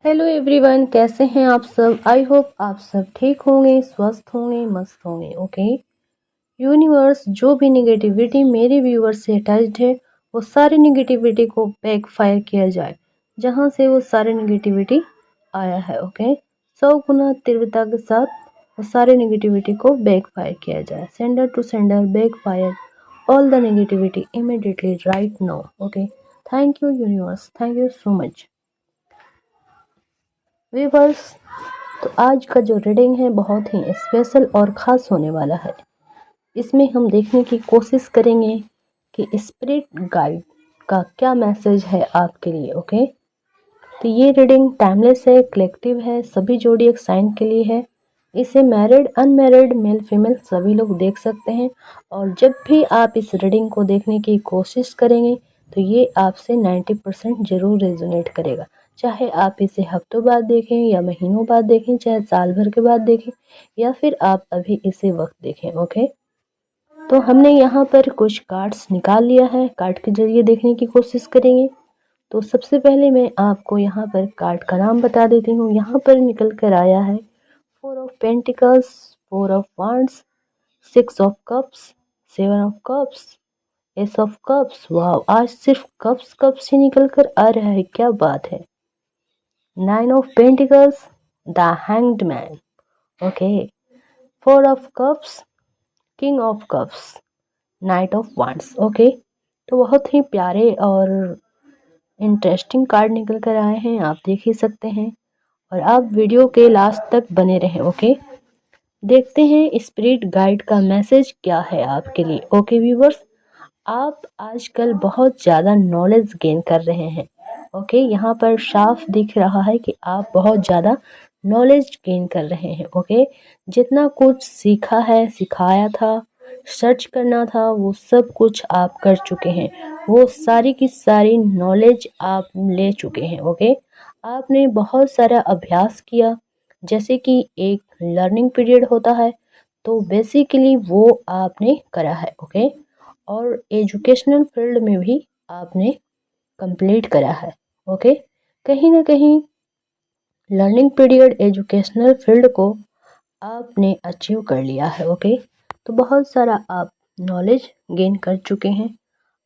Hello everyone, कैसे हैं आप सब। आई होप आप सब ठीक होंगे, स्वस्थ होंगे, मस्त होंगे। ओके। यूनिवर्स जो भी नेगेटिविटी मेरे व्यूअर्स से अटैच्ड है वो सारी नेगेटिविटी को बैक फायर किया जाए जहां से वो सारे नेगेटिविटी आया है। ओके। 100 गुना तीव्रता के साथ वो सारे नेगेटिविटी को बैक फायर किया जाए। Sender to sender back fire all the negativity immediately right now. Okay. Thank you universe, thank you so much. Viewers, तो आज का जो रीडिंग है बहुत ही स्पेशल और ख़ास होने वाला है। इसमें हम देखने की कोशिश करेंगे कि स्पिरिट गाइड का क्या मैसेज है आपके लिए। ओके। तो ये रीडिंग टाइमलेस है, कलेक्टिव है, सभी जोडिएक साइन के लिए है। इसे मैरिड अनमैरिड मेल फीमेल सभी लोग देख सकते हैं। और जब भी आप इस रीडिंग को देखने की कोशिश करेंगे तो ये आपसे 90% जरूर रेजोनेट करेगा। चाहे आप इसे हफ्तों बाद देखें या महीनों बाद देखें, चाहे साल भर के बाद देखें या फिर आप अभी इसे वक्त देखें। ओके। तो हमने यहाँ पर कुछ कार्ड्स निकाल लिया है, कार्ड के जरिए देखने की कोशिश करेंगे। तो सबसे पहले मैं आपको यहाँ पर कार्ड का नाम बता देती हूँ। यहाँ पर निकल कर आया है 4 of pentacles, 4 of wands, 6 of cups, 7 of cups, S of cups. वाह, आज सिर्फ कप्स कप्स ही निकल कर आ रहा है, क्या बात है। 9 of pentacles, the hanged man. Okay. 4 of cups, king of cups, night of wands. Okay. तो बहुत ही प्यारे और इंटरेस्टिंग कार्ड निकल कर आए हैं, आप देख ही सकते हैं। और आप वीडियो के लास्ट तक बने रहें। ओके। देखते हैं स्पिरिट गाइड का मैसेज क्या है आपके लिए। ओके व्यूवर्स, आप आजकल बहुत ज़्यादा नॉलेज गेन कर रहे हैं। ओके। यहाँ पर साफ दिख रहा है कि आप बहुत ज़्यादा नॉलेज गेन कर रहे हैं। ओके। जितना कुछ सीखा है, सिखाया था, सर्च करना था, वो सब कुछ आप कर चुके हैं। वो सारी की सारी नॉलेज आप ले चुके हैं। ओके। आपने बहुत सारा अभ्यास किया, जैसे कि एक लर्निंग पीरियड होता है, तो बेसिकली वो आपने करा है। ओके। और एजुकेशनल फील्ड में भी आपने कंप्लीट करा है। ओके। कहीं ना कहीं लर्निंग पीरियड एजुकेशनल फील्ड को आपने अचीव कर लिया है। ओके। तो बहुत सारा आप नॉलेज गेन कर चुके हैं।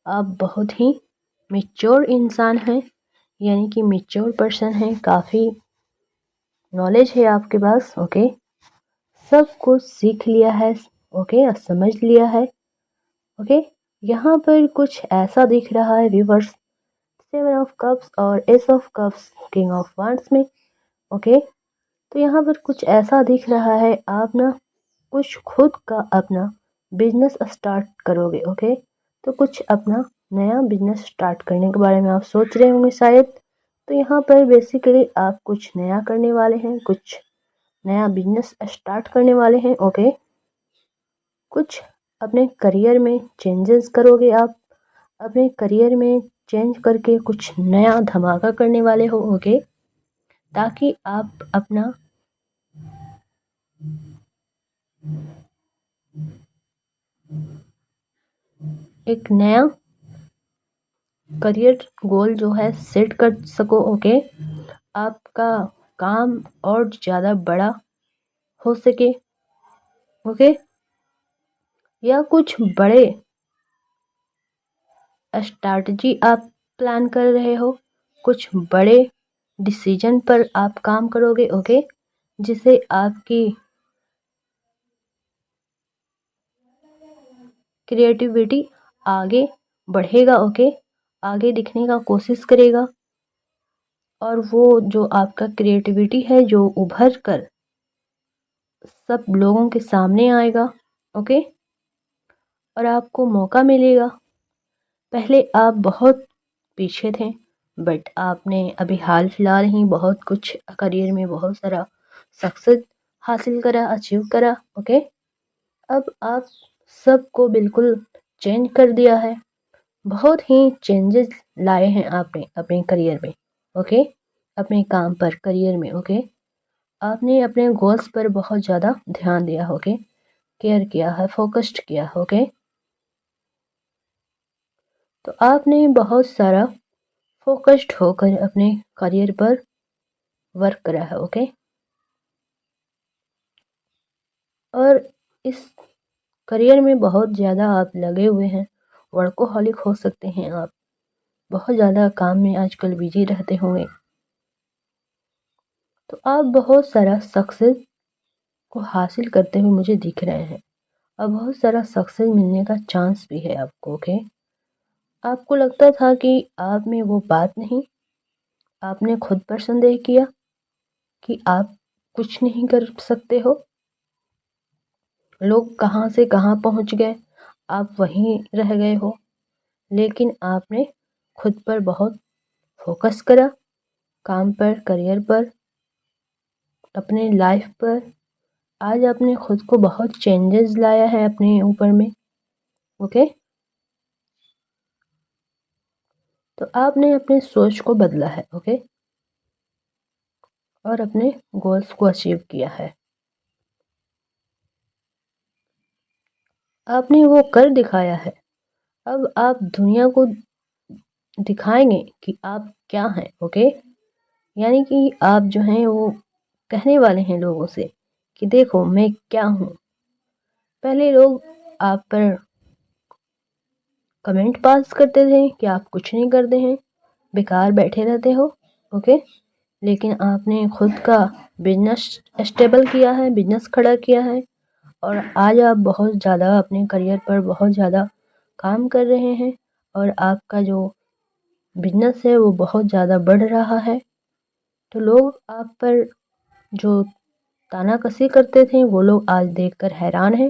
आप बहुत ही मेच्योर इंसान हैं, यानी कि मेच्योर पर्सन हैं। काफ़ी नॉलेज है आपके पास। ओके। सब कुछ सीख लिया है। ओके। और समझ लिया है। ओके। यहाँ पर कुछ ऐसा दिख रहा है व्यूवर्स, 7 ऑफ कप्स और S of cups, king of wands में। ओके। तो यहाँ पर कुछ ऐसा दिख रहा है, आप ना कुछ खुद का अपना बिजनेस स्टार्ट करोगे। ओके। तो कुछ अपना नया बिजनेस स्टार्ट करने के बारे में आप सोच रहे होंगे शायद। तो यहाँ पर बेसिकली आप कुछ नया करने वाले हैं, कुछ नया बिजनेस स्टार्ट करने वाले हैं। ओके। कुछ अपने करियर में चेंजेस करोगे आप, अपने करियर में चेंज करके कुछ नया धमाका करने वाले हो। ओके। ताकि आप अपना एक नया करियर गोल जो है सेट कर सको। ओके। आपका काम और ज़्यादा बड़ा हो सके। ओके। या कुछ बड़े स्ट्रैटेजी आप प्लान कर रहे हो, कुछ बड़े डिसीजन पर आप काम करोगे। ओके। जिसे आपकी क्रिएटिविटी आगे बढ़ेगा। ओके। आगे दिखने का कोशिश करेगा और वो जो आपका क्रिएटिविटी है जो उभर कर सब लोगों के सामने आएगा। ओके। और आपको मौका मिलेगा। पहले आप बहुत पीछे थे, बट आपने अभी हाल फिलहाल ही बहुत कुछ करियर में बहुत सारा सक्सेस हासिल करा, अचीव करा। ओके। अब आप सबको बिल्कुल चेंज कर दिया है। बहुत ही चेंजेस लाए हैं आपने अपने करियर में। ओके। अपने काम पर, करियर में। ओके। आपने अपने गोल्स पर बहुत ज़्यादा ध्यान दिया। ओके। केयर किया है, फोकस्ड किया। ओके। तो आपने बहुत सारा फोकस्ड होकर अपने करियर पर वर्क करा है। ओके, और इस करियर में बहुत ज़्यादा आप लगे हुए हैं, वर्कोहॉलिक हो सकते हैं आप, बहुत ज़्यादा काम में आजकल बिजी रहते होंगे, तो आप बहुत सारा सक्सेस को हासिल करते हुए मुझे दिख रहे हैं और बहुत सारा सक्सेस मिलने का चांस भी है आपको। ओके, आपको लगता था कि आप में वो बात नहीं, आपने खुद पर संदेह किया कि आप कुछ नहीं कर सकते हो, लोग कहाँ से कहाँ पहुँच गए, आप वहीं रह गए हो, लेकिन आपने खुद पर बहुत फोकस करा, काम पर, करियर पर, अपने लाइफ पर। आज आपने खुद को बहुत चेंजेस लाया है अपने ऊपर में। ओके, तो आपने अपने सोच को बदला है। ओके, और अपने गोल्स को अचीव किया है, आपने वो कर दिखाया है। अब आप दुनिया को दिखाएंगे कि आप क्या हैं। ओके, यानी कि आप जो हैं वो कहने वाले हैं लोगों से कि देखो मैं क्या हूँ। पहले लोग आप पर कमेंट पास करते थे कि आप कुछ नहीं करते हैं, बेकार बैठे रहते हो। ओके, लेकिन आपने खुद का बिजनेस स्टेबल किया है, बिजनेस खड़ा किया है, और आज आप बहुत ज़्यादा अपने करियर पर बहुत ज़्यादा काम कर रहे हैं और आपका जो बिजनेस है वो बहुत ज़्यादा बढ़ रहा है। तो लोग आप पर जो तानाकसी करते थे वो लोग आज देखकर हैरान हैं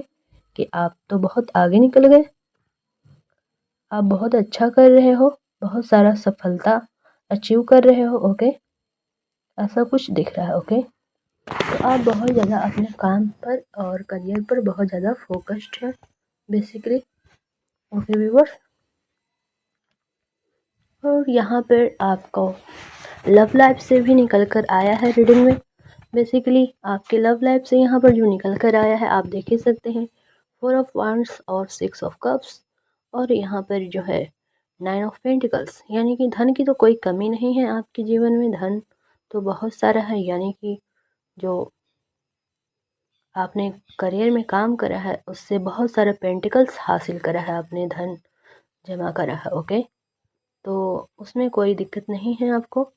कि आप तो बहुत आगे निकल गए, आप बहुत अच्छा कर रहे हो, बहुत सारा सफलता अचीव कर रहे हो। ओके, ऐसा कुछ दिख रहा है। ओके, तो आप बहुत ज़्यादा अपने काम पर और करियर पर बहुत ज़्यादा फोकस्ड है बेसिकली। ओके व्यूअर्स, और यहाँ पर आपको लव लाइफ से भी निकल कर आया है रीडिंग में। बेसिकली आपके लव लाइफ से यहाँ पर जो निकल कर आया है आप देख ही सकते हैं, 4 ऑफ वांड्स और 6 ऑफ कप्स, और यहाँ पर जो है 9 ऑफ पेंटिकल्स, यानी कि धन की तो कोई कमी नहीं है आपके जीवन में, धन तो बहुत सारा है। यानी कि जो आपने करियर में काम करा है उससे बहुत सारे पेंटिकल्स हासिल करा है, आपने धन जमा करा है। ओके, तो उसमें कोई दिक्कत नहीं है आपको,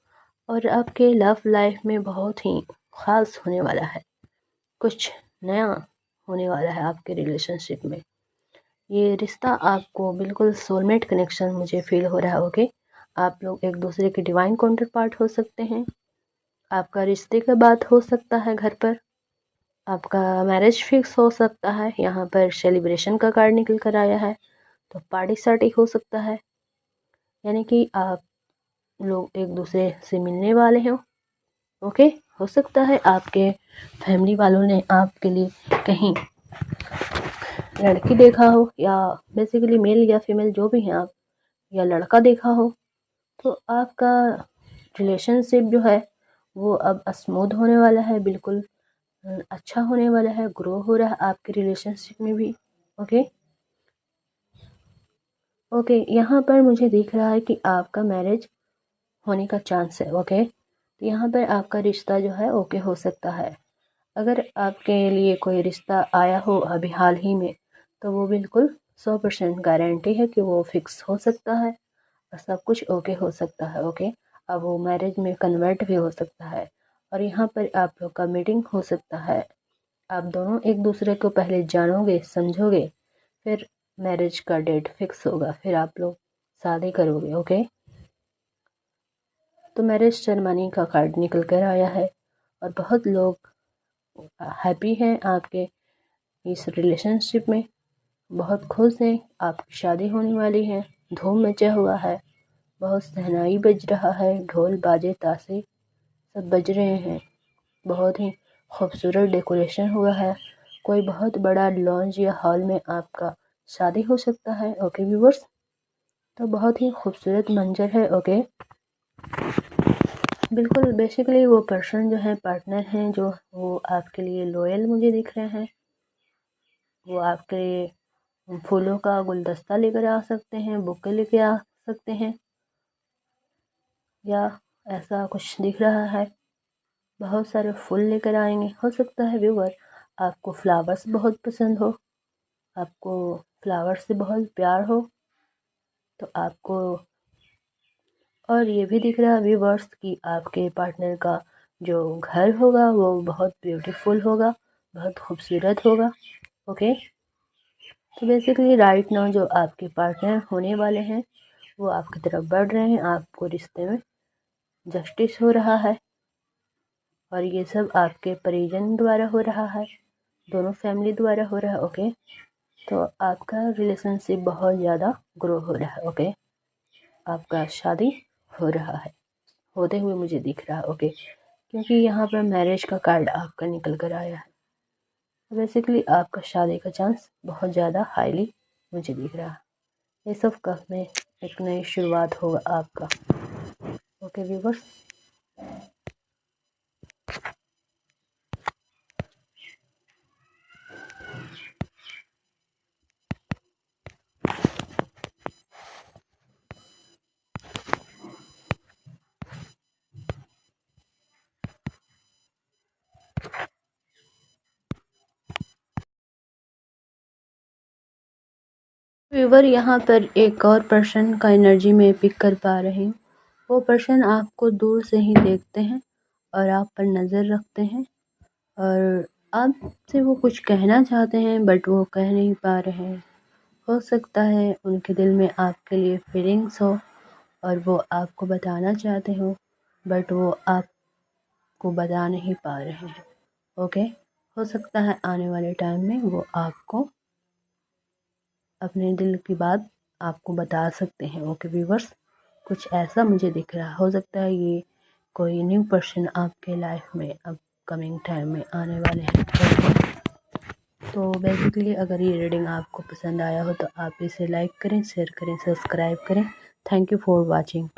और आपके लव लाइफ में बहुत ही ख़ास होने वाला है, कुछ नया होने वाला है आपके रिलेशनशिप में। ये रिश्ता आपको बिल्कुल सोलमेट कनेक्शन मुझे फील हो रहा है। ओके, आप लोग एक दूसरे के डिवाइन काउंटर पार्ट हो सकते हैं, आपका रिश्ते का बात हो सकता है घर पर, आपका मैरिज फिक्स हो सकता है, यहाँ पर सेलिब्रेशन का कार्ड निकल कर आया है, तो पार्टी सार्टी हो सकता है, यानी कि आप लोग एक दूसरे से मिलने वाले हो। ओके, हो सकता है आपके फैमिली वालों ने आपके लिए कहीं लड़की देखा हो, या बेसिकली मेल या फीमेल जो भी हैं आप, या लड़का देखा हो, तो आपका रिलेशनशिप जो है वो अब स्मूथ होने वाला है, बिल्कुल अच्छा होने वाला है, ग्रो हो रहा है आपके रिलेशनशिप में भी। ओके, ओके, यहाँ पर मुझे दिख रहा है कि आपका मैरिज होने का चांस है। ओके, तो यहाँ पर आपका रिश्ता जो है ओके हो सकता है। अगर आपके लिए कोई रिश्ता आया हो अभी हाल ही में, तो वो बिल्कुल 100% गारंटी है कि वो फिक्स हो सकता है और सब कुछ ओके हो सकता है। ओके, अब वो मैरिज में कन्वर्ट भी हो सकता है, और यहाँ पर आप लोग का मीटिंग हो सकता है, आप दोनों एक दूसरे को पहले जानोगे, समझोगे, फिर मैरिज का डेट फिक्स होगा, फिर आप लोग शादी करोगे। ओके, तो मैरिज सेरेमनी का कार्ड निकल कर आया है, और बहुत लोग हैप्पी हैं आपके इस रिलेशनशिप में, बहुत खुश हैं, आपकी शादी होने वाली है, धूम मचा हुआ है, बहुत शहनाई बज रहा है, ढोल बाजे ताशे सब बज रहे हैं, बहुत ही खूबसूरत डेकोरेशन हुआ है, कोई बहुत बड़ा लॉन्ज या हॉल में आपका शादी हो सकता है। ओके व्यूवर्स, तो बहुत ही खूबसूरत मंजर है। ओके, बिल्कुल बेसिकली वो पर्सन जो है, पार्टनर हैं जो, वो आपके लिए लॉयल मुझे दिख रहे हैं, वो आपके लिए फूलों का गुलदस्ता लेकर आ सकते हैं, बुके लेके आ सकते हैं, या ऐसा कुछ दिख रहा है। बहुत सारे फूल लेकर आएंगे। हो सकता है व्यूवर आपको फ्लावर्स बहुत पसंद हो, आपको फ्लावर्स से बहुत प्यार हो, तो आपको और ये भी दिख रहा है व्यूवर्स कि आपके पार्टनर का जो घर होगा वो बहुत ब्यूटीफुल होगा, बहुत खूबसूरत होगा। ओके, तो बेसिकली राइट नाउ जो आपके पार्टनर होने वाले हैं वो आपकी तरफ बढ़ रहे हैं, आपको रिश्ते में जस्टिस हो रहा है और ये सब आपके परिजन द्वारा हो रहा है, दोनों फैमिली द्वारा हो रहा है। ओके, तो आपका रिलेशनशिप बहुत ज़्यादा ग्रो हो रहा है। ओके, आपका शादी हो रहा है, होते हुए मुझे दिख रहा है। ओके, क्योंकि यहाँ पर मैरिज का कार्ड आपका निकल कर आया है, बेसिकली आपका शादी का चांस बहुत ज़्यादा हाईली मुझे दिख रहा है। ये सब कब में एक नई शुरुआत होगा आपका। ओके व्यूवर्स, व्यूवर यहाँ पर एक और पर्सन का एनर्जी में पिक कर पा रही हूँ। वो पर्सन आपको दूर से ही देखते हैं और आप पर नज़र रखते हैं और आपसे वो कुछ कहना चाहते हैं बट वो कह नहीं पा रहे हैं। हो सकता है उनके दिल में आपके लिए फीलिंग्स हो और वो आपको बताना चाहते हो बट वो आपको बता नहीं पा रहे हैं। ओके, हो सकता है आने वाले टाइम में वो आपको अपने दिल की बात आपको बता सकते हैं। ओके व्यूवर्स, कुछ ऐसा मुझे दिख रहा, हो सकता है ये कोई न्यू पर्सन आपके लाइफ में अपकमिंग टाइम में आने वाले हैं। तो बेसिकली अगर ये रीडिंग आपको पसंद आया हो तो आप इसे लाइक करें, शेयर करें, सब्सक्राइब करें। Thank you for watching.